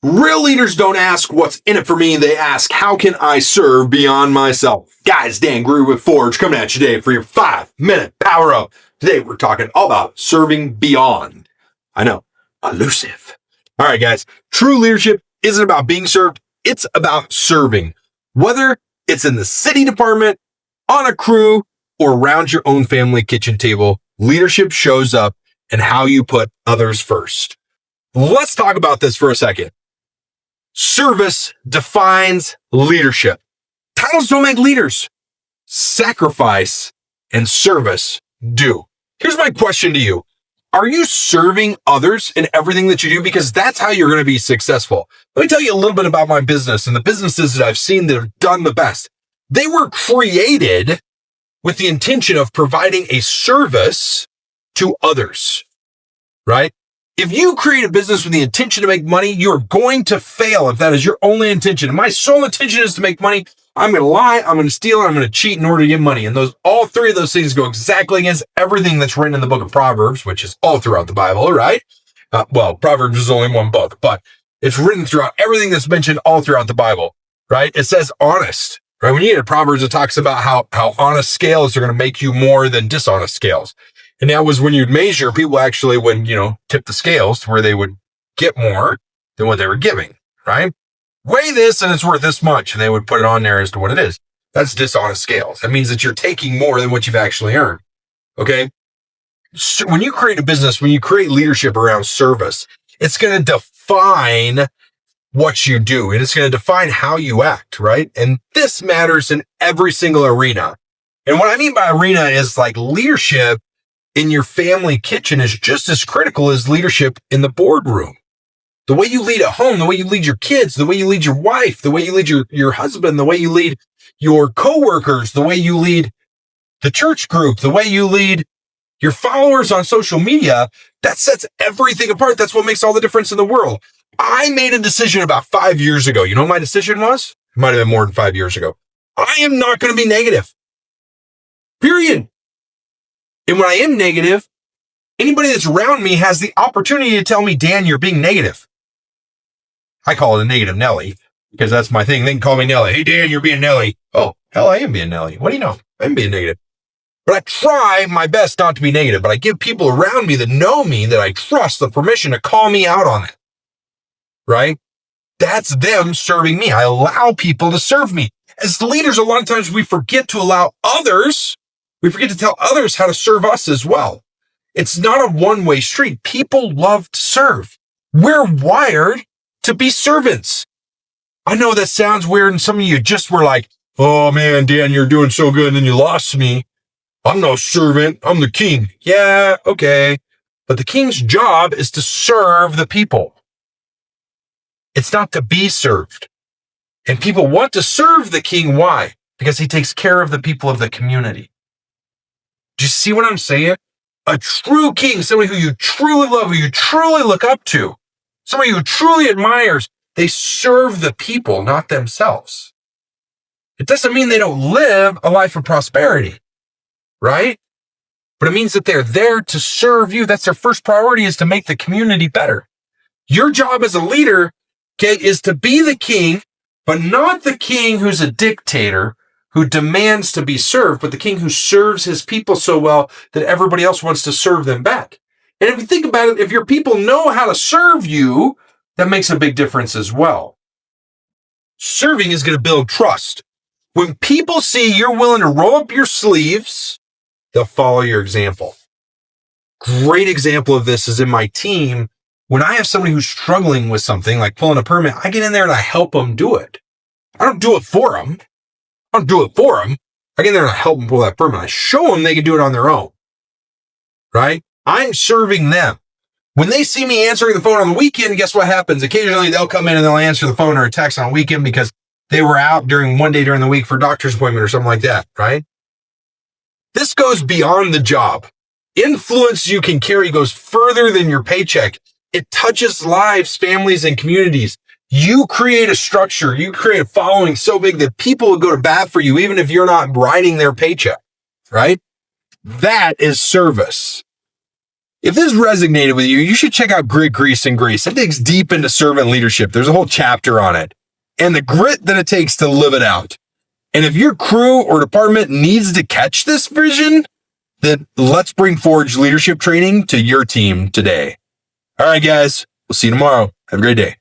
Real leaders don't ask what's in it for me. They ask, how can I serve beyond myself? Guys, Dan Greer with Forge coming at you today for your 5-minute power up. Today, we're talking all about serving beyond. I know, elusive. All right, guys, true leadership isn't about being served. It's about serving. Whether it's in the city department, on a crew, or around your own family kitchen table, leadership shows up in how you put others first. Let's talk about this for a second. Service defines leadership. Titles don't make leaders. Sacrifice and service do. Here's my question to you. Are you serving others in everything that you do? Because that's how you're going to be successful. Let me tell you a little bit about my business and the businesses that I've seen that have done the best. They were created with the intention of providing a service to others, right? If you create a business with the intention to make money, you're going to fail if that is your only intention. And my sole intention is to make money. I'm going to lie, I'm going to steal, and I'm going to cheat in order to get money. And all three of those things go exactly against everything that's written in the book of Proverbs, which is all throughout the Bible, right? Proverbs is only one book, but it's written throughout everything that's mentioned all throughout the Bible, right? It says honest, right? When you get to Proverbs, it talks about how honest scales are going to make you more than dishonest scales. And that was when you'd measure, people actually would, tip the scales to where they would get more than what they were giving, right? Weigh this and it's worth this much. And they would put it on there as to what it is. That's dishonest scales. That means that you're taking more than what you've actually earned. Okay. So when you create a business, when you create leadership around service, it's going to define what you do and it's going to define how you act, right? And this matters in every single arena. And what I mean by arena is like leadership in your family kitchen is just as critical as leadership in the boardroom. The way you lead at home, the way you lead your kids, the way you lead your wife, the way you lead your husband, the way you lead your coworkers, the way you lead the church group, the way you lead your followers on social media, that sets everything apart. That's what makes all the difference in the world. I made a decision about 5 years ago. You know what my decision was? It might have been more than 5 years ago. I am not going to be negative. Period. And when I am negative, anybody that's around me has the opportunity to tell me, Dan, you're being negative. I call it a negative Nelly because that's my thing. They can call me Nelly. Hey, Dan, you're being Nelly. Oh, hell, I am being Nelly. What do you know? I'm being negative. But I try my best not to be negative, but I give people around me that know me, that I trust, the permission to call me out on it. Right? That's them serving me. I allow people to serve me. As leaders, a lot of times we forget to allow others. We forget to tell others how to serve us as well. It's not a one-way street. People love to serve. We're wired to be servants. I know that sounds weird, and some of you just were like, oh man, Dan, you're doing so good, and then you lost me. I'm no servant. I'm the king. Yeah, okay. But the king's job is to serve the people. It's not to be served. And people want to serve the king. Why? Because he takes care of the people of the community. Do you see what I'm saying? A true king, somebody who you truly love, who you truly look up to, somebody who truly admires, they serve the people, not themselves. It doesn't mean they don't live a life of prosperity, right? But it means that they're there to serve you. That's their first priority, is to make the community better. Your job as a leader, okay, is to be the king, but not the king who's a dictator, who demands to be served, but the king who serves his people so well that everybody else wants to serve them back. And if you think about it, if your people know how to serve you, that makes a big difference as well. Serving is going to build trust. When people see you're willing to roll up your sleeves, they'll follow your example. Great example of this is in my team. When I have somebody who's struggling with something like pulling a permit, I get in there and I help them do it. I don't do it for them. I get in there and I help them pull that permit. I show them they can do it on their own, right? I'm serving them. When they see me answering the phone on the weekend, guess what happens? Occasionally they'll come in and they'll answer the phone or a text on a weekend because they were out one day during the week for a doctor's appointment or something like that, right? This goes beyond the job. Influence you can carry goes further than your paycheck. It touches lives, families, and communities. You create a structure, you create a following so big that people will go to bat for you, even if you're not writing their paycheck, right? That is service. If this resonated with you, you should check out Grit, Grease, and Grace. It digs deep into servant leadership. There's a whole chapter on it and the grit that it takes to live it out. And if your crew or department needs to catch this vision, then let's bring Forge leadership training to your team today. All right, guys, we'll see you tomorrow. Have a great day.